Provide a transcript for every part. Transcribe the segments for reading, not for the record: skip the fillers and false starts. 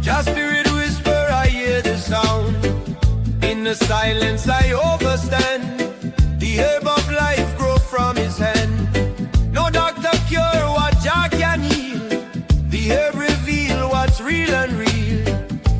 Just spirit whisper, I hear the sound. In the silence I overstand. The herb of life grow from his hand. No doctor cure what Jah can heal. The herb reveal what's real and real.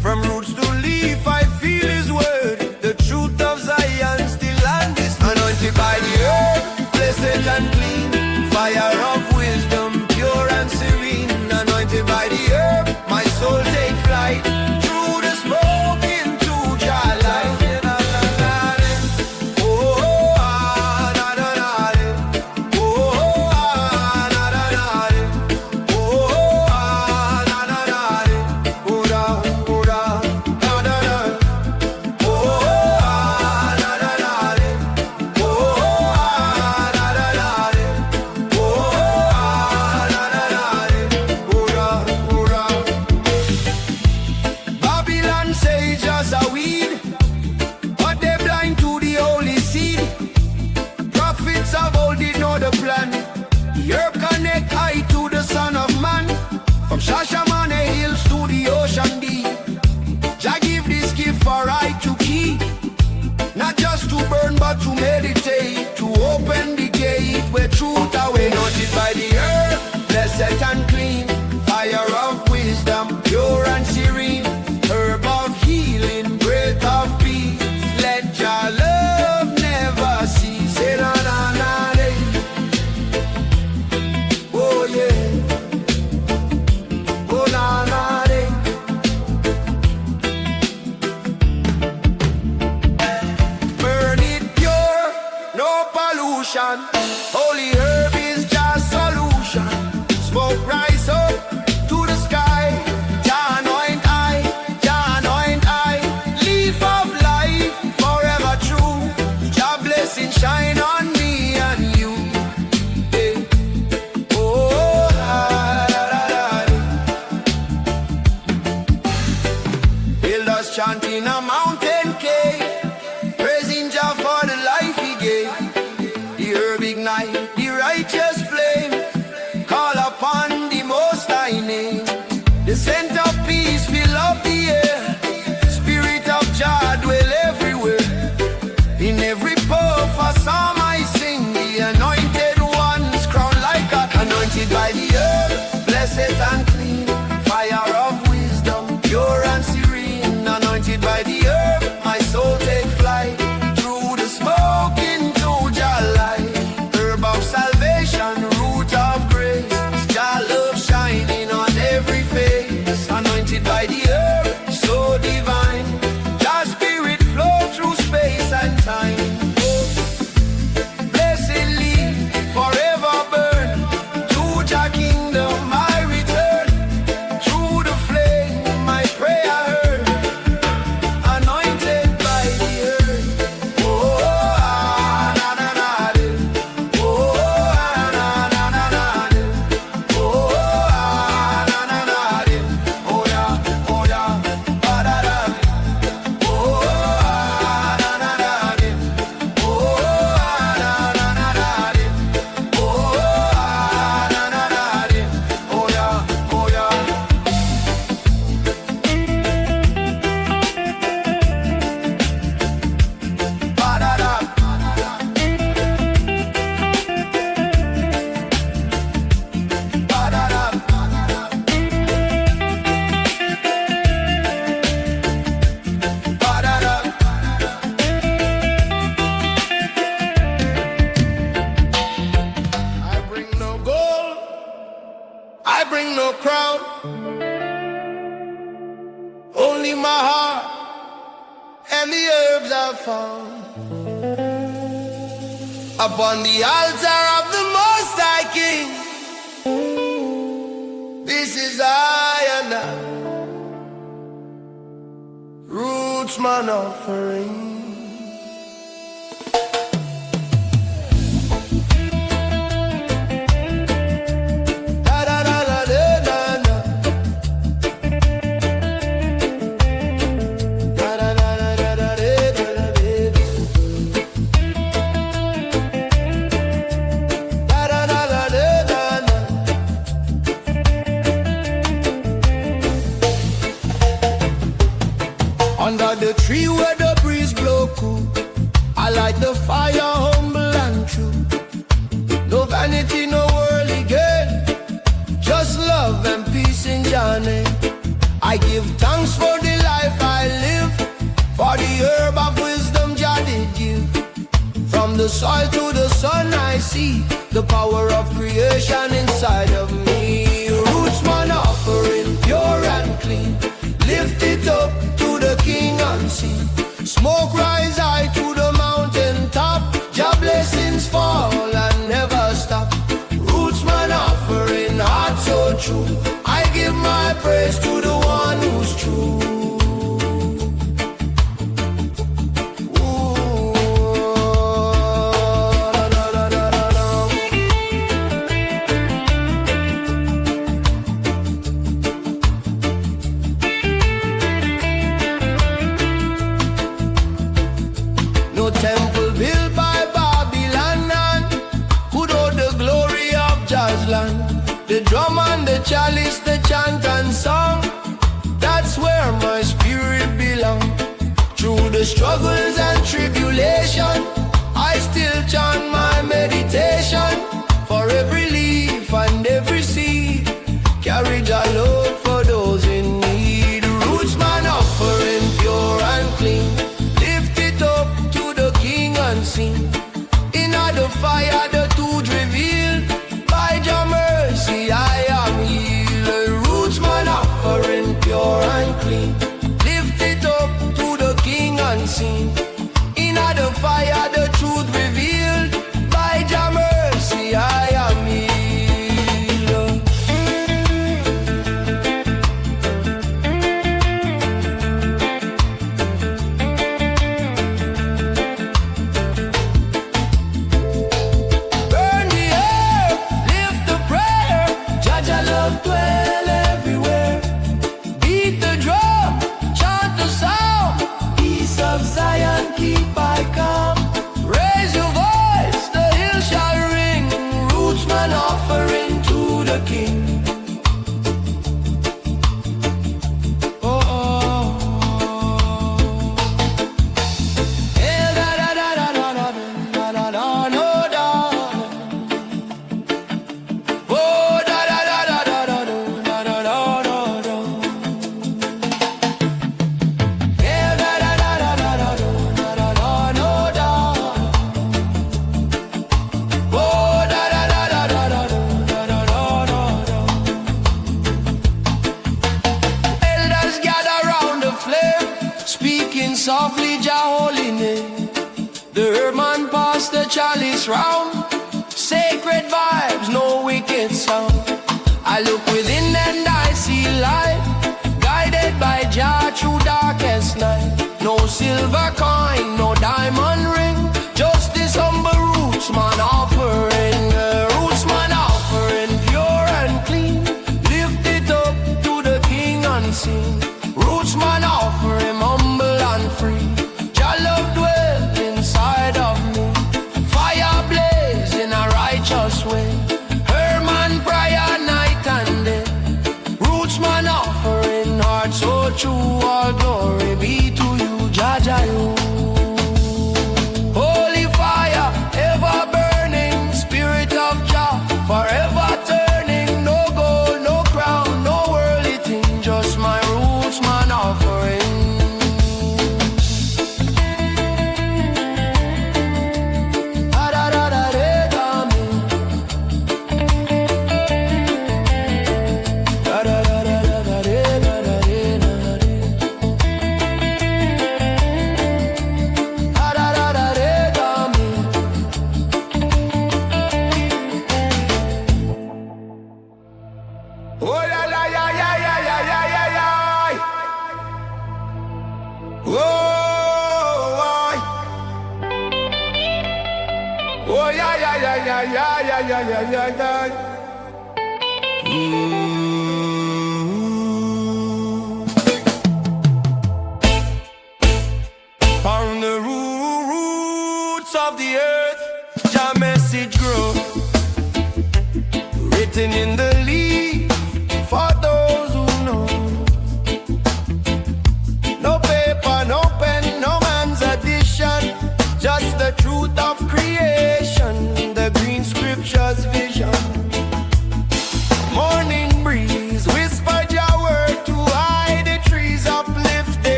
From roots to leaf I feel his word. The truth of Zion still on this. Anointed by the herb, blessed and clean. Fire of wisdom, pure and serene. Anointed by the herb, my soul take flight. Through the smoke into Jah light. Shashamane hills to the ocean deep. Jah give this gift for I to keep. Not just to burn but to meditate. To open the gate where truth away. Anointed by the earth, blessed and clean. Fire of wisdom, pure and serene. Herb of healing, breath of peace. Let Jah love never cease. Say na na na day. Oh yeah. Burn it pure, no pollution. Holy herb is just solution. Smoke rise up to the sky. Jah anoint I. Leaf of life, forever true. Jah blessing shine on me and you. Hey. Oh, builders chanting a mountain cave, praising Jah for the life he gave. The herb ignite the righteous flame, call upon the Most High name. The scent of peace fill up the air, spirit of Jah dwell everywhere. In every puff a psalm I sing, the anointed ones crowned like a anointed by the herb, blessed and clean. Fire of wisdom, pure and serene. Anointed by the herb, my soul take flight. Through the smoke into Jah light. Herb of salvation, root of grace. Jah love shining on every face. Anointed by the herb, so divine. Jah spirit flow through space and time. Blessed leaf, forever burn. To Jah kingdom I return. Through the flame my prayer heard. Anointed by the earth. Oh, na na na de. Oh, na na na de. Oh, na na na de. Oh yeah, ba da da. Oh, na na na de. Oh, na na na de. Oh, na na na de. Oh yeah. I bring no gold, I bring no crown, only my heart and the herbs I found. Upon the altar of the Most High King, this is I and I, roots man offering. Da da da da da da da. Da da da da da da da da da. Under the tree where the breeze blow cool, I light the fire humble and true. No vanity, no worldly gain, just love and peace in your name. I give thanks for the life I live, for the herb of wisdom Jah did give. From the soil to the sun I see the power of creation inside of me. Roots man offering pure and clean, lift it up to the King unseen. Smoke rise high to the mountain top, Jah blessings fall and never stop. Roots man offering heart so true, I give my praise to the one who's true. No temple built by Babylon none could hold the glory of Jah's land. The drum and the chalice, the chant and song, that's where my spirit belong. Through the struggles and tribulation, I still chant my meditation. For every leaf and every seed, carry Jah love for those in need. Roots man offering pure and clean, lift it up to the King unseen. In the fire the truth revealed, by Jah mercy I am healed. Roots man offering pure and clean, lift it up to the King unseen. In the fire the truth revealed, by Jah mercy I am healed. Burn the earth, lift the prayer, Jah love dwell everywhere. Beat the drum, chant the sound, peace of Zion keep I calm. Raise your voice, the hill shall ring, roots man offering to the King. Oh, oh. Eh, da, da, da, da, da, da, da, da, da, no, da. Oh, da, da, da, da, da, da, da, da, da, da, da. Eh, da, da, da, da, da, da, da, da, da, no, da. Oh, da, da, da, da, da, da, da, da, da, da, da. Elders gather round the flame, speaking softly Jah holy name. The herdsman pass the chalice round, sacred vibes, no wicked sound. I look within and I see light, guided by Jah through darkest night. No silver coin, no diamond ring, just this humble roots man offering. Roots man offering pure and clean, lift it up to the King unseen. Roots man offering humble and free, Jah love dwell inside of me. Fire blaze in a righteous way, Herman prayer night and day. Roots man offering heart so true, all glory be to you, Jah Jah you. Holy fire ever burning, spirit of Jah forever turning. No gold, no crown, no worldly thing, just my roots man offering. Da da da da da me. Da da da da da da da da da. Da da da da da me. Oh la la ya ya ya ya ya ya ya. Oh, I. Oh ya ya ya ya ya ya ya ya ya ya. On the roots of the earth, Jah message grow, written in the leaf for those who know. No paper,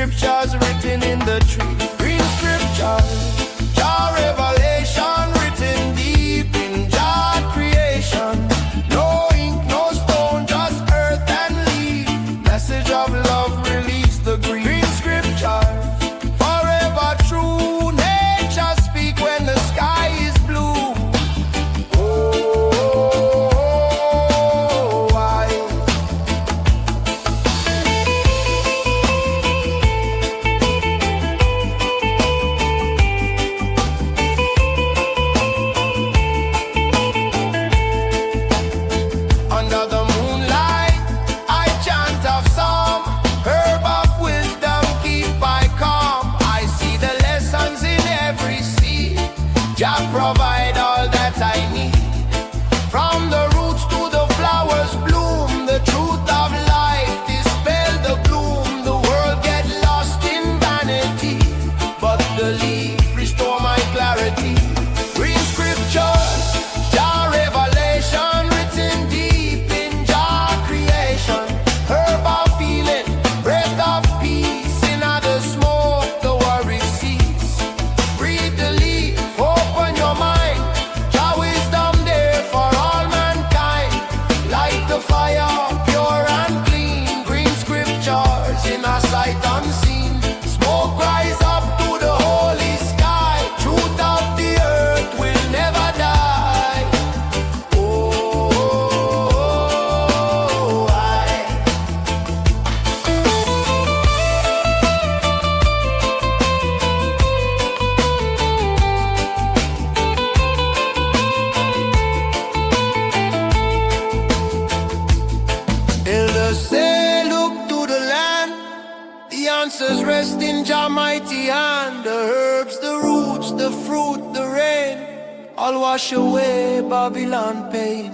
scriptures written in the tree. Green scriptures, Jah revelation written deep in Jah creation. No ink, no stone, just earth and leaf. Message of love release the green scriptures. Forever true, nature speak when the sky is blue. Jah provide all that I need. From the roots to the flowers bloom, the truth of life dispel the gloom. The world get lost in vanity, but the leaf restore my clarity. Green scriptures, Jah revelation written deep in Jah creation. Herb of feeling, breath of peace. In the smoke the worry cease. Breathe the leaf, open your mind. Jah wisdom there for all mankind. Light the fire, pure and clean. Green scriptures in a sight unseen. Smoke rise up to the holy sky. Truth of the earth will never die. Oh, I. Elders say, look to the land. The answers rest in Jah mighty hand. The herbs, the roots, the fruit, the rain, all wash away Babylon pain.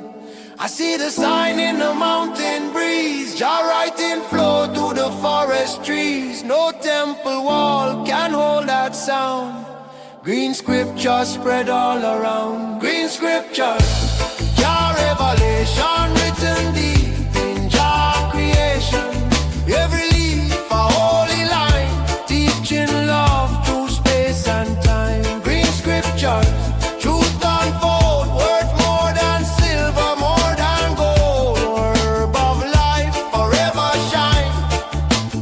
I see the sign in the mountain breeze. Jah writing flow through the forest trees. No temple wall can hold that sound. Green scriptures spread all around. Green scriptures, Jah revelation written deep in Jah creation. Every leaf a holy line, teaching love through space and time. Green scriptures, truth unfold, worth more than silver, more than gold. Herb of life forever shine.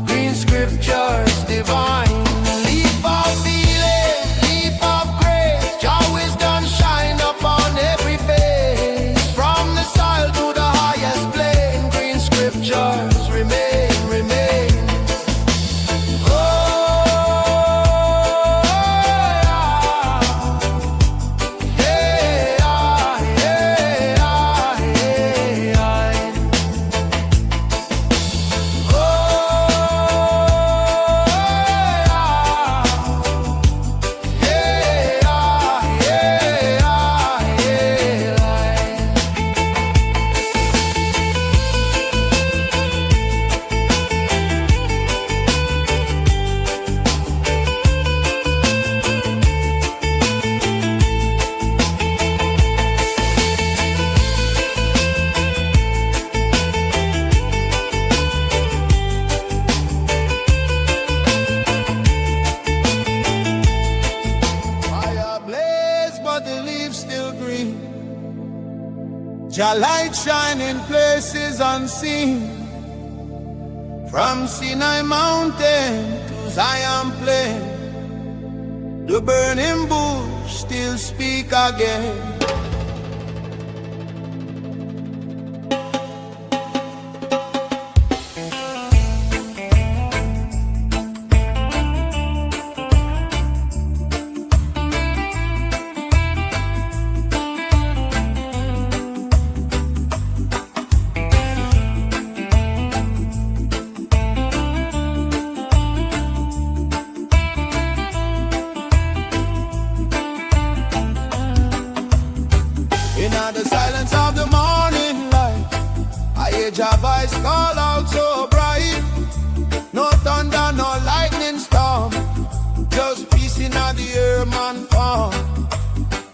Green scriptures divine. Leaf of feeling, leaf of grace. Jah wisdom shine upon every face. From the soil to the highest plane. Green scriptures remain, remain. Oh, yeah. Hey, ah, yeah, ah, yeah, ah. Oh, yeah, yeah, yeah, yeah. Fire blaze, but the leaves still green. Jah light shine in places unseen. From Sinai mountain to Zion plain, the burning bush still speak again. In the silence of the morning light, I hear Jah voice call out so bright. No thunder, no lightning storm, just peace in the air, man farm.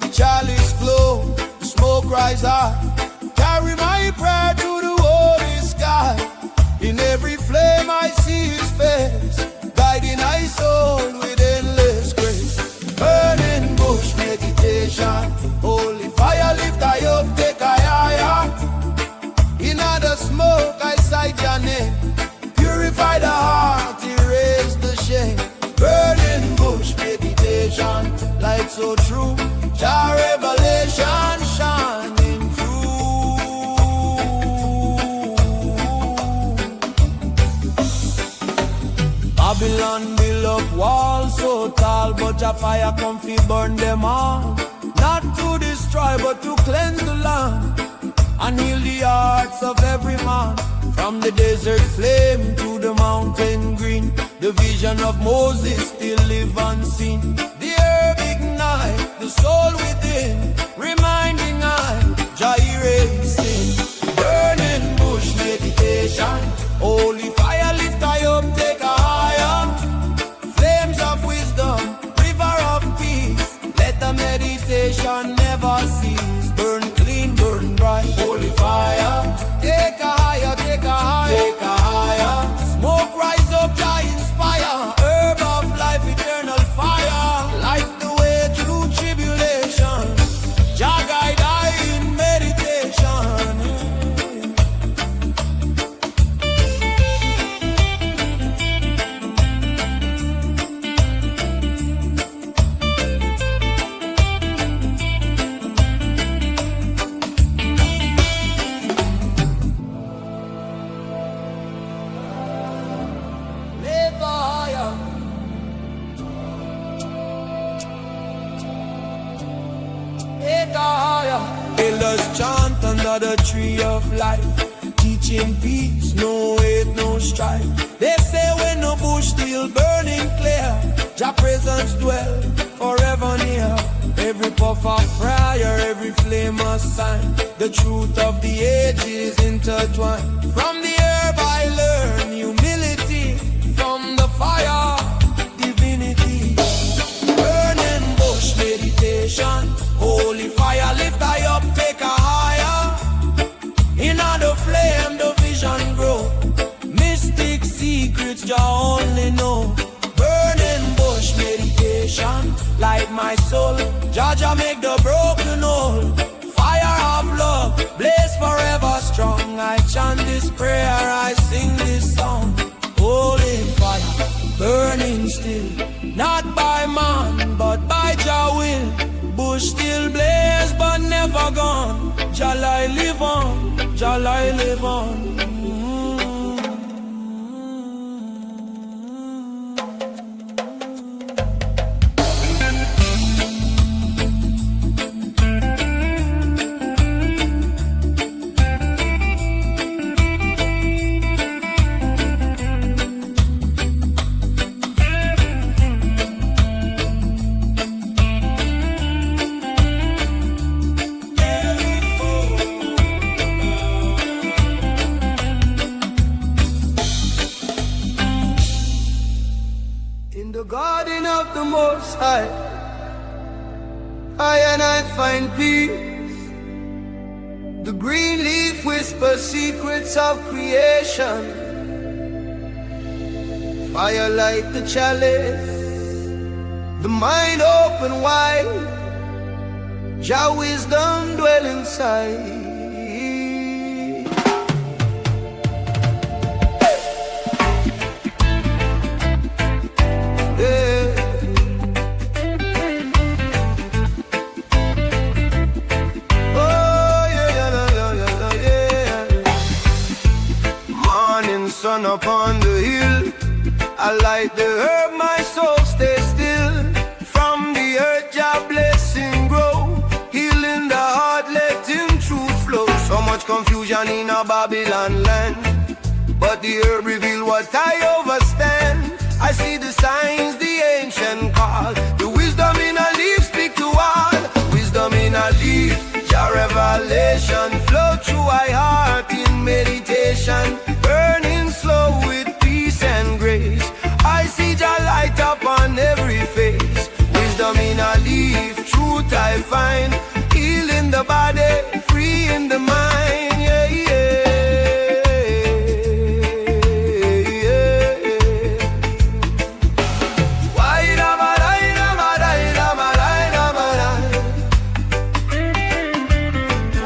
The chalice glow, the smoke rise high. Carry my prayer to the holy sky. In every flame I see His face, guiding Babylon build up walls so tall, but Jah fire come fi burn them all. Not to destroy, but to cleanse the land and heal the hearts of every man. From the desert flame to the mountain green, the vision of Moses still live unseen. The herb ignite the soul within, reminding I, Jah erasing. Burning bush meditation, holy fire lift I up, take a higher. Flames of wisdom, river of peace, let the meditation never cease. Burn clean, burn bright, holy fire. Take a higher, take a higher, take a higher. Smoke rise up, Jah inspire. Herb of life, eternal fire. Light the way through tribulation. Jah guide I in meditation. Elders chant under the tree of life, teaching peace, no hate, no strife. They say when the bush still burning clear, Jah presence dwell forever near. Every puff of fire, every flame a sign, the truth of the ages intertwined. From the herb I learn humility, from the fire divinity. Burning bush meditation, holy fire lift I up, take a higher. In the flame the vision grow, mystic secrets Jah only know. Burning bush meditation, light my soul, Jah make the broken whole. Fire of love, blaze forever strong. I chant this prayer, I sing this song. Holy fire, burning still, not by man, but by Jah will. Bush still blaze, but never gone. Jah I live on, Jah I live on. Garden of the Most High, I and I find peace. The green leaf whispers secrets of creation. Fire light the chalice, the mind open wide. Jah wisdom dwell inside. Sun upon the hill, I light the herb, my soul stay still. From the earth, Jah blessing grow, healing the heart, letting truth flow. So much confusion in a Babylon land, but the herb reveal what I overstand. I see the signs, the ancient call, the wisdom in a leaf speak to all. Wisdom in a leaf, Jah revelation flow through my heart in meditation. Burning slow with peace and grace, I see Jah light up on every face. Wisdom in a leaf, truth I find, healing the body, free in the mind. Yeah, yeah, yeah. Why da ma da da ma da da ma da da ma da?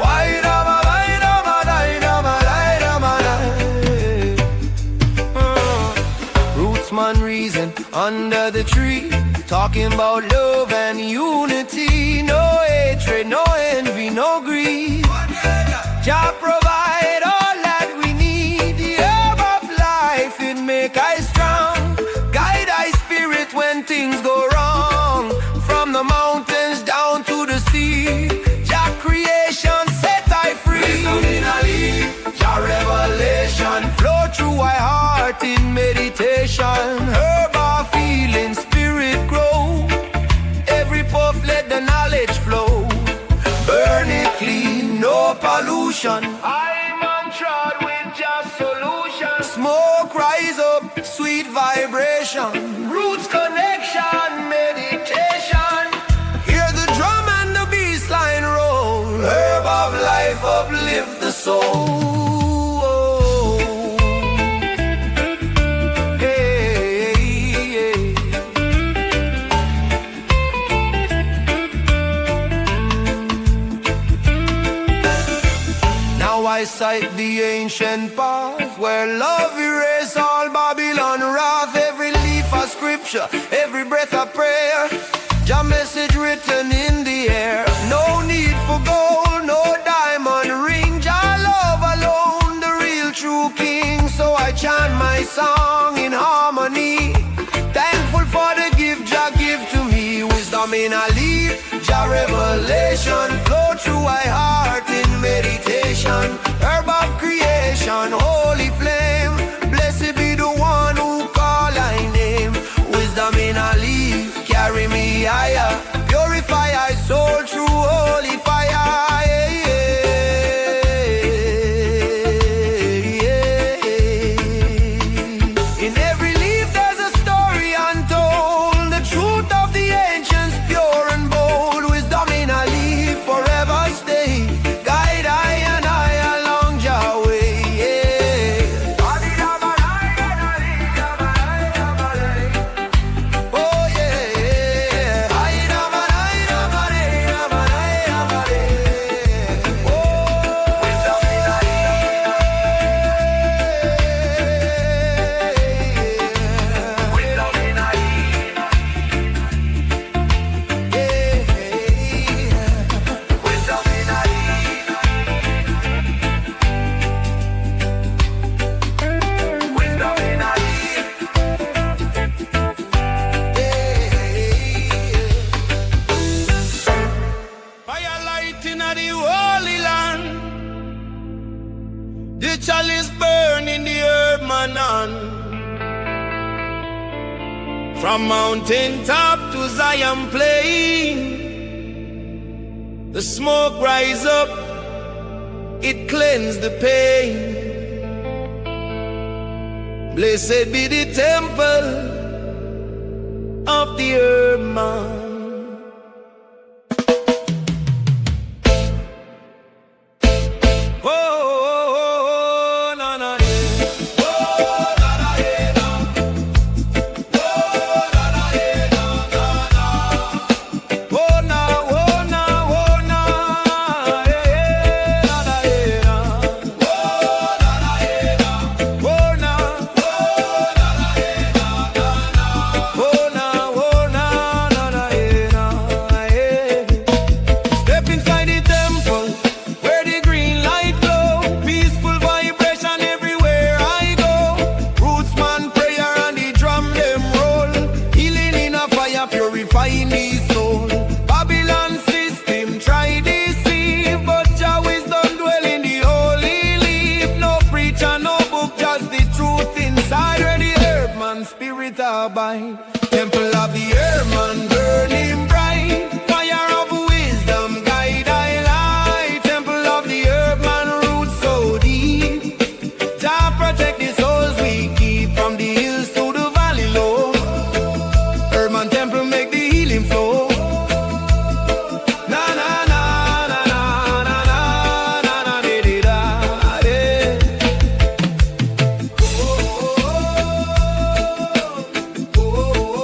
Why da ma da ma da da ma da da ma da? Rootsman reason under the tree, talking about love and unity. No hatred, no envy, no greed. Jah provide all that we need. The herb of life, it make us strong. God heart in meditation. Herb of healing, spirit grow. Every puff let the knowledge flow. Burn it clean, no pollution. I'm untrod with just solution. Smoke rise up, sweet vibration. Roots connection, meditation. Hear the drum and the bassline roll. Herb of life uplift the soul. I sight the ancient path where love erase all Babylon wrath. Every leaf a scripture, every breath a prayer. Jah message written in the air. No need for gold, no diamond ring. Jah love alone, the real true king. So I chant my song in harmony. Thankful for the gift Jah give to me. Wisdom in a leaf, Jah revelation flow through my heart in meditation. Herb of creation, holy flame. Blessed be the one who call I name. Wisdom in a leaf, carry me higher. Purify my soul through holy fire. In every leaf there's a story untold. The truth of the ancients pure and bold. Wisdom in a leaf forever stay. Guide I and I along your way. Oh yeah. Fire light in the holy land. The chalice burn in the herb manan. From mountain top to Zion plain, the smoke rise up, it cleanse the pain. Blessed be the temple of the herb man. Temple of the Herman burning bright. Fire of wisdom guide I light. Temple of the Herman roots so deep. Jah protect the souls we keep. From the hills to the valley low. Herman temple make the healing flow. Na na na na na na na na na da da da. Oh, oh, oh, oh.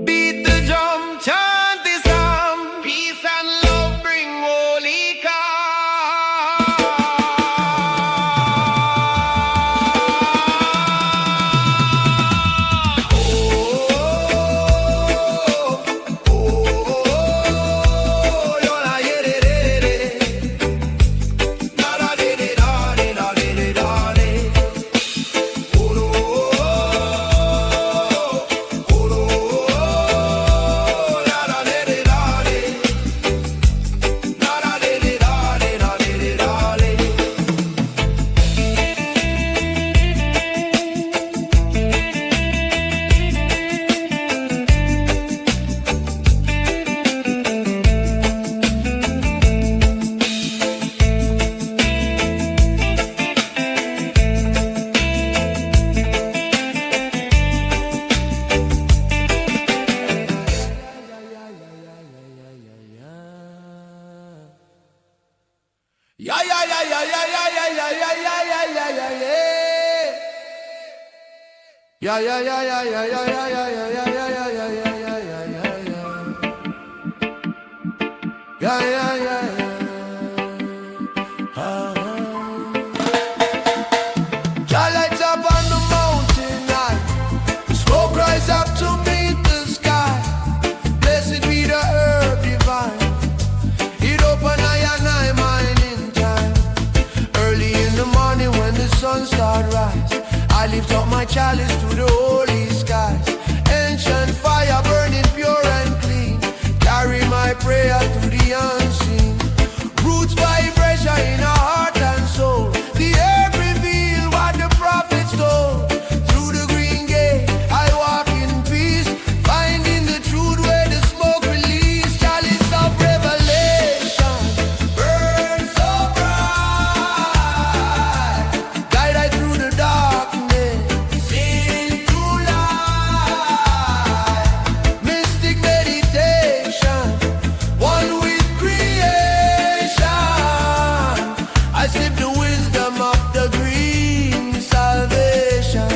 Beat the drum, chant the psalm. Peace and love bring holy calm. Yeah, yeah, yeah, yeah, yeah, yeah, yeah, yeah, yeah, yeah, yeah, yeah, yeah, yeah. Yeah, yeah, yeah, yeah, yeah, yeah, yeah, yeah, yeah, yeah, yeah, yeah, yeah, yeah, yeah, yeah. Yeah, yeah, yeah, yeah. Jah lights up on the mountain high. The smoke rise up to meet the sky. Blessed be the herb divine. It open eye and eye mind in time. Early in the morning when the sun start rise, I lift up my chalice to the holy skies. Ancient fire burning pure and clean. Carry my prayer through the unseen. Roots vibration in our heart and soul. The earth reveal what the prophets told. Through the green gate I walk in peace, finding the truth where the smoke release. Chalice of revelation burn so bright. Guide I through the darkness, seen through light. Mystic meditation, one with creation. I sip the wisdom of the green salvation.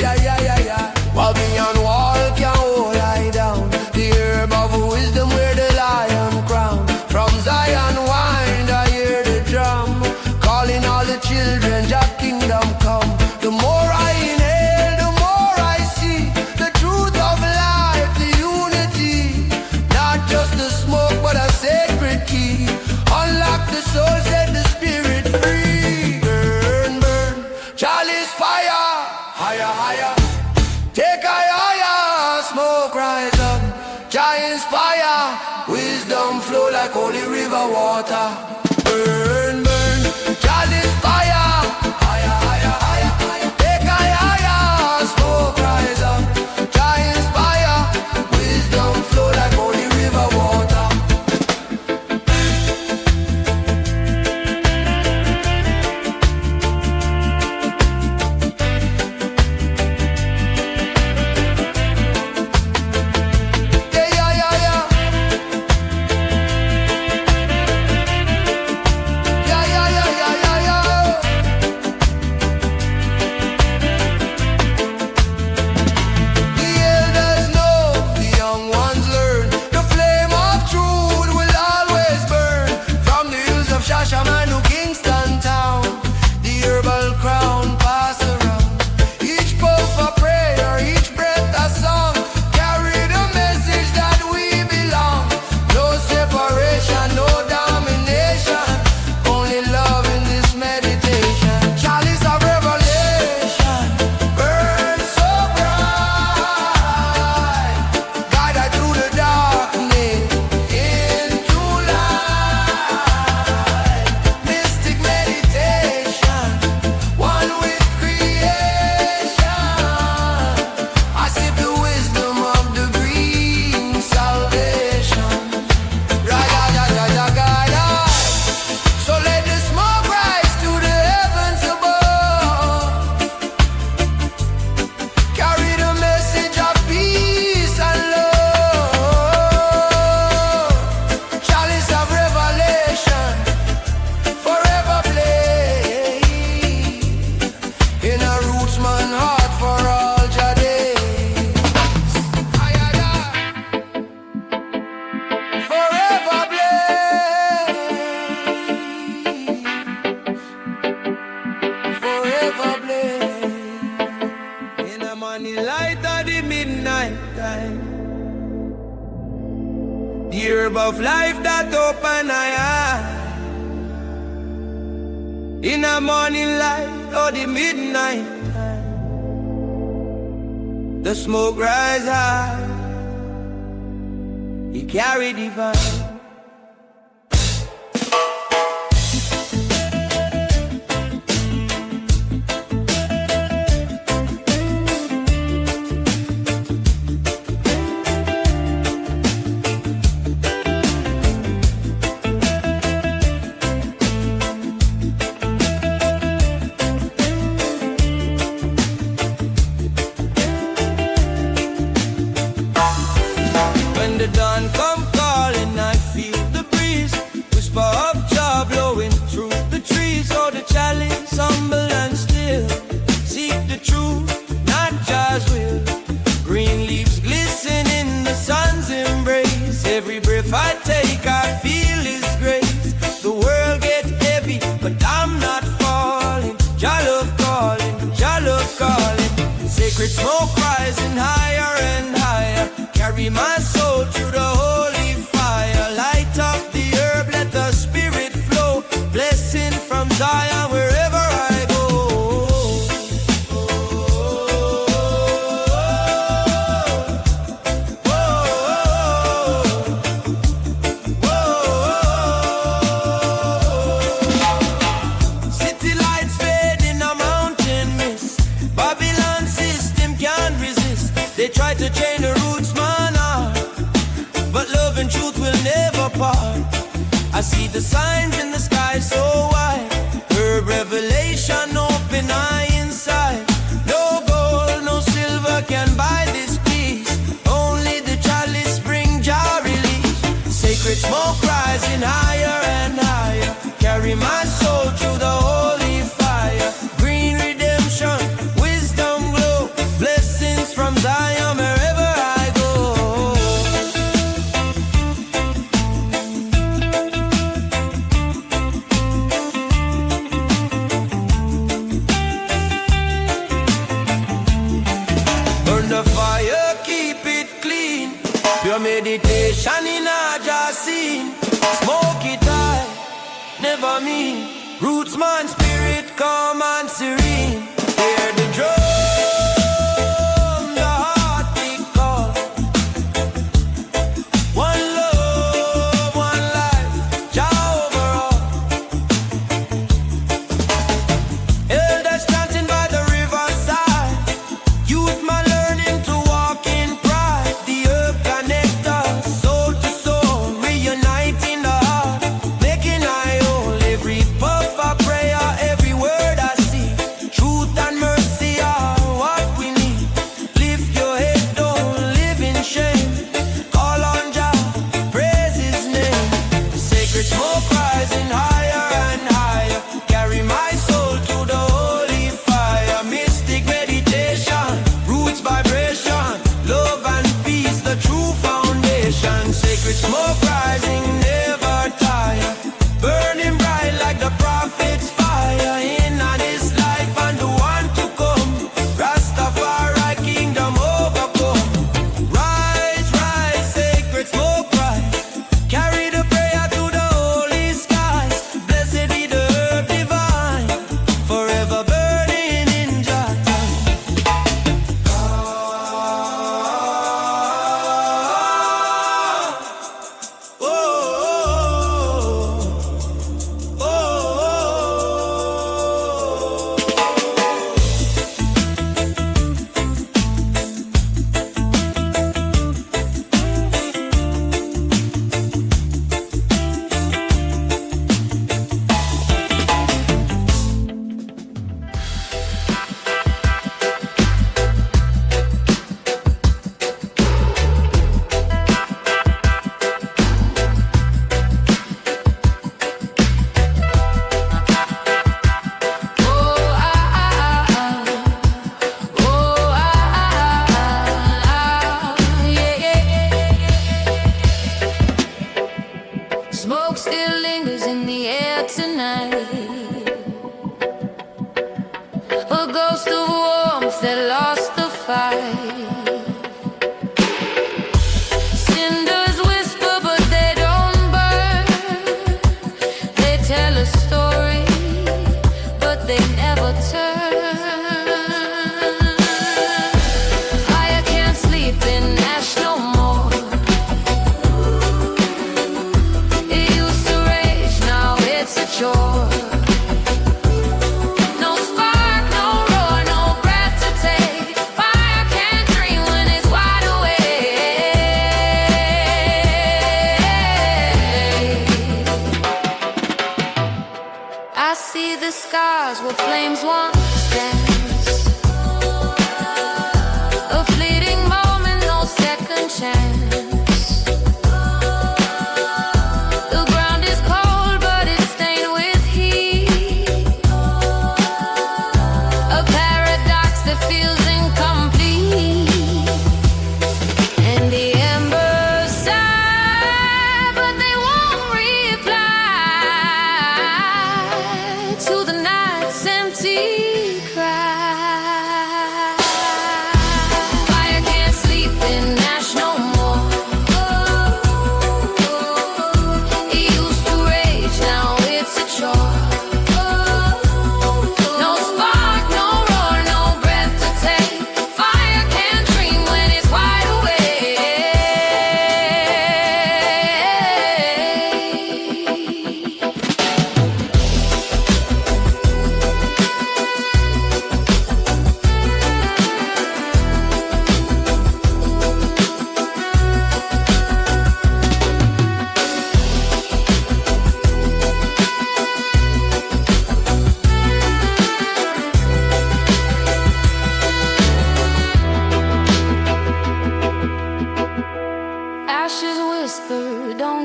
Yeah, yeah, yeah, yeah. While beyond wall can hold I down. The herb of wisdom where the lion crown. From Zion wind I hear the drum, calling all the children, Jah kingdom come. The more I inhale, the more I see the truth of life, the unity. Not just the smoke, but a sacred key. Unlock the soul, set the spirit free. Burn, burn, chalice fire, higher, higher. Take I higher, smoke rise up. Jah inspire, wisdom flow like holy river water. Burn, burn, chalice fire, higher, higher, higher, higher. Take I higher, smoke rise up. Jah inspire, wisdom flow like holy river water. Yeah, yeah, yeah, yeah. time. The herb of life that open eye in the morning light or the midnight time. The smoke rise high, he carry divine. The dawn come calling, I feel the breeze, whisper of joy blowing through the trees. Oh, the chalice humble and still, seek the truth, not just will. Green leaves glisten in the sun's embrace. Every breath I take, I feel His grace. The world get heavy, but I'm not falling. Jah love calling, Jah love calling. Sacred smoke rising higher and higher. Carry my soul through the holy fire. Light up the herb, let the spirit flow. Blessing from Zion wherever I go. City lights fade in a mountain mist. Babylon system can't resist. They try to chain the roots, man, but love and truth will never part. I see the signs in the sky so wide. Her revelation open eye inside. No gold, no silver can buy this peace. Only the chalice bring Jah release. Sacred smoke rising higher and higher. Carry my soul through the holy fire. Green redemption, wisdom glow. Blessings from Zion wherever I go. Burn the fire, keep it clean. Pure meditation in a Jah scene. Smoke it high, never mean. Roots man, spirit calm and serene. Hear the drum, the heartbeat call. One love, one life, Jah overall. Elders chanting by the riverside. Youth man learning to walk in pride. The herb connect us, soul to soul, reuniting the heart, making I whole. Every puff of prayer, every word I see. Truth and mercy are what we need. Lift your head, don't live in shame. Call on Jah, praise His name. Sacred smoke rising higher and higher. Carry my soul to the holy fire. Mystic meditation, roots vibration. Love and peace, the true foundation. Sacred smoke rising, never tire. Burning bright like the prophet's fire. In this life and the one to come. Rastafari kingdom overcome. Rise, rise, sacred smoke rise. Carry the prayer to the holy skies. Blessed be the herb divine, forever burning in Jah time.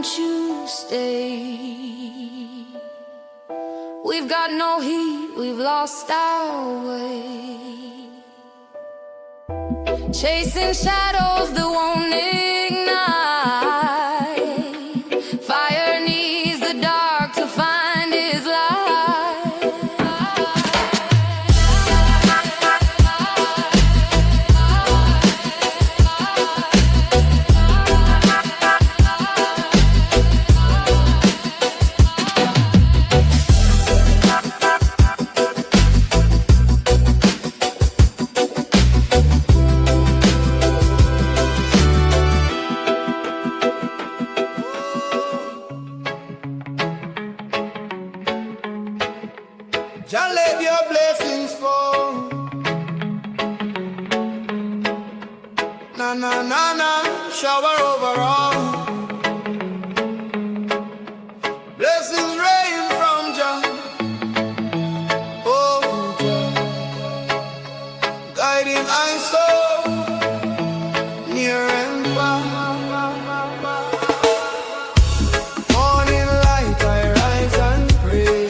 won't you stay? We've got no heat, we've lost our way. Chasing shadows that won't ignite. Fire needs the dark to find its light. Jah let your blessings fall. Na na na na, shower over all. Blessings rain from Jah. Oh Jah, guiding I soul near and far. Morning light, I rise and pray.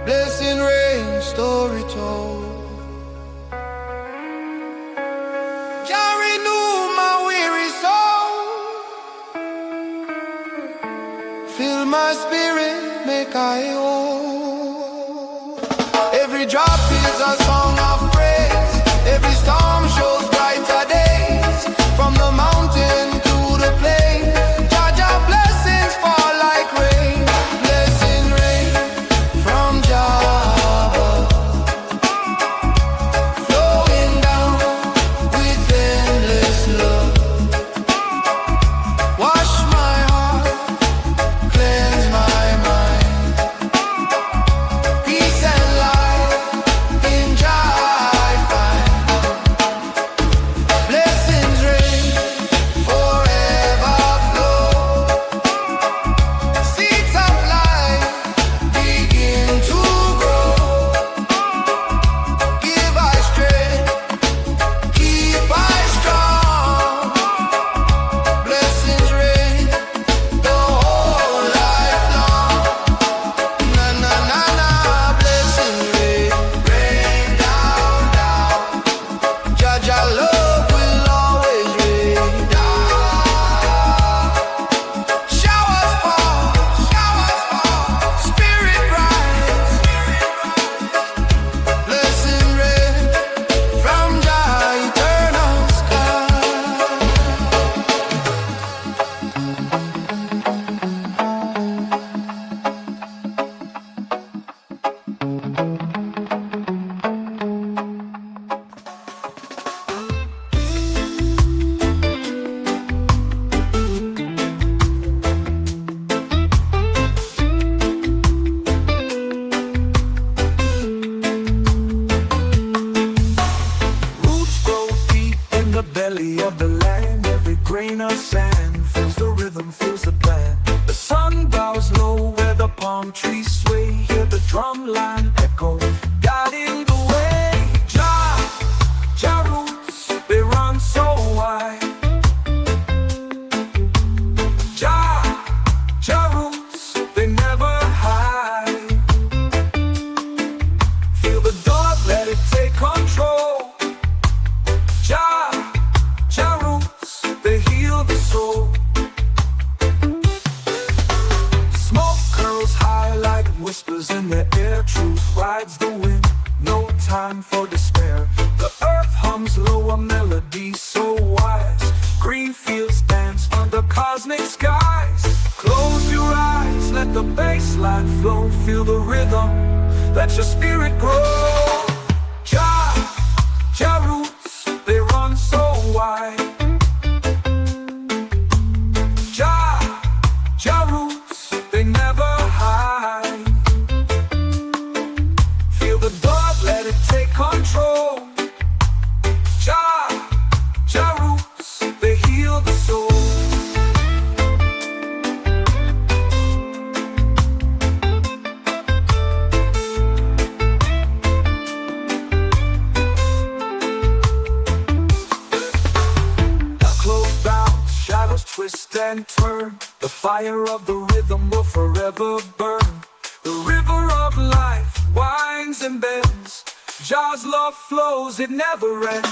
Blessing rain, story told. Jah renew my weary soul. Fill my spirit, make I whole. Every drop is a song of praise. Every storm shows brighter days. From the mountain to the plain, Jah Jah blessings fall like rain. Blessing rain from Jah, flowing down with endless love. Wash my heart, cleanse my mind. Peace and light in Jah. rides the wind, no time for despair. The earth hums low, a melody so wise. Green fields dance under cosmic skies. Close your eyes, let the bassline flow. Feel the rhythm, let your spirit grow. Jah roots, they run so wide. Jah roots, they never hide. Feel the dove, let it take control. Jah roots, they heal the soul. Twist and turn, the fire of the rhythm will forever burn. The river of life winds and bends. Jah's love flows, it never ends.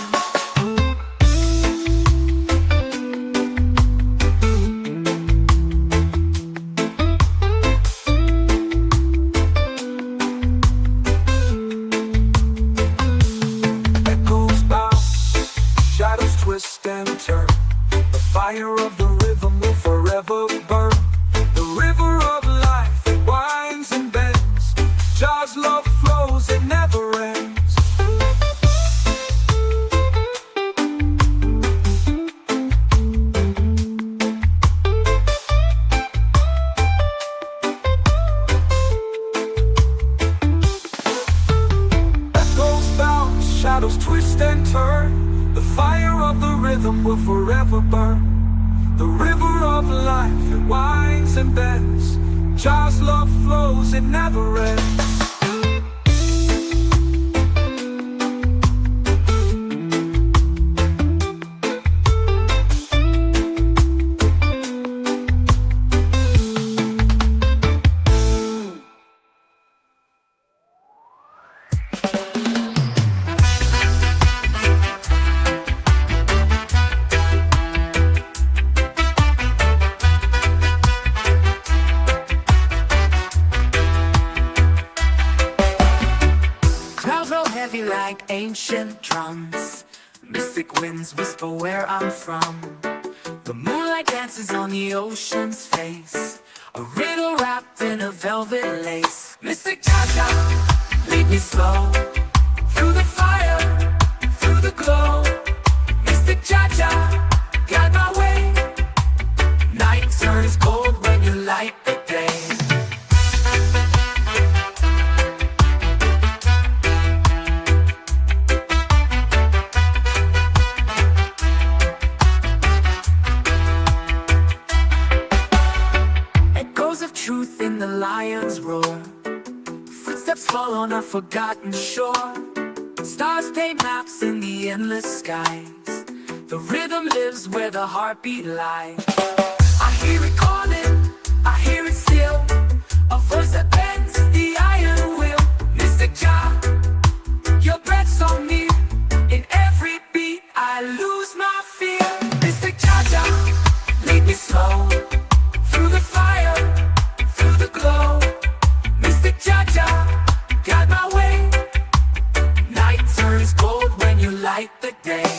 Echoes bounce, shadows twist and turn. The fire of the rhythm will forever burn. The river of life, it winds and bends. Jah's love flows, it never ends. Echoes bounce, shadows twist and turn. The fire of the rhythm will forever burn. The river of life, it winds and bends. Jah's love flows, it never ends. Like ancient drums, mystic winds whisper where I'm from. The moonlight dances on the ocean's face, a riddle wrapped in a velvet lace. Mystic Jah, lead me slow through the fire, through the glow. Mystic Jah, guide my way. Night turns cold when you light the day. Truth in the lion's roar, footsteps fall on a forgotten shore. Stars paint maps in the endless skies. The rhythm lives where the heartbeat lies. I hear it calling, I hear it still, a voice that bends the iron will. Mystic Jah, your breath so near. In every beat I lose my fear. Mystic Jah, lead me slow through the fire, through the glow. Mystic Jah, guide my way. Night turns cold when you light the day.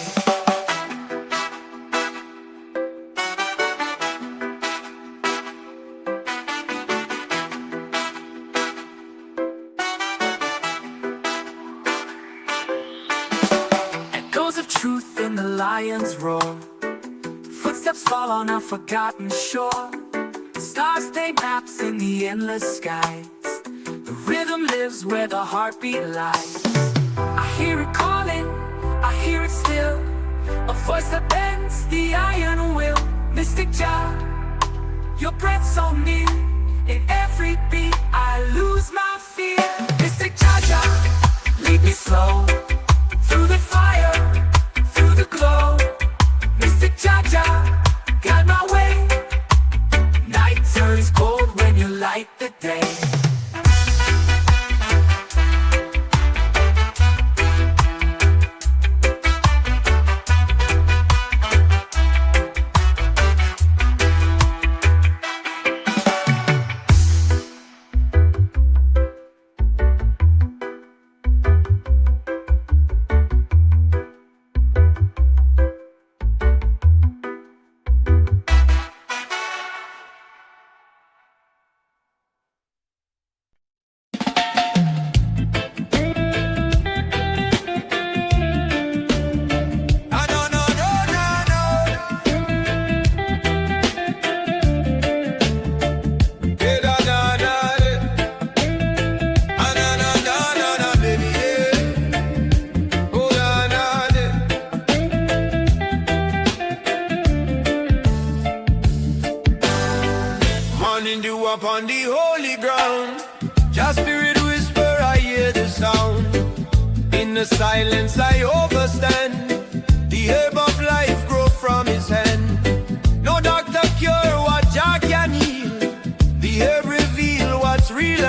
Echoes of truth in the lion's roar, footsteps fall on a forgotten shore. Stars paint maps in the endless skies. The rhythm lives where the heartbeat lies. I hear it calling, I hear it still, a voice that bends the iron will. Mystic Jah, your breath so near. In every beat I lose my fear. Mystic Jah, lead me slow through the fire, through the glow. Mystic Jah, guide my way. Night turns cold when you light the day. the silence I overstand. The herb of life grow from his hand. No doctor cure what Jah can heal. The herb reveal what's real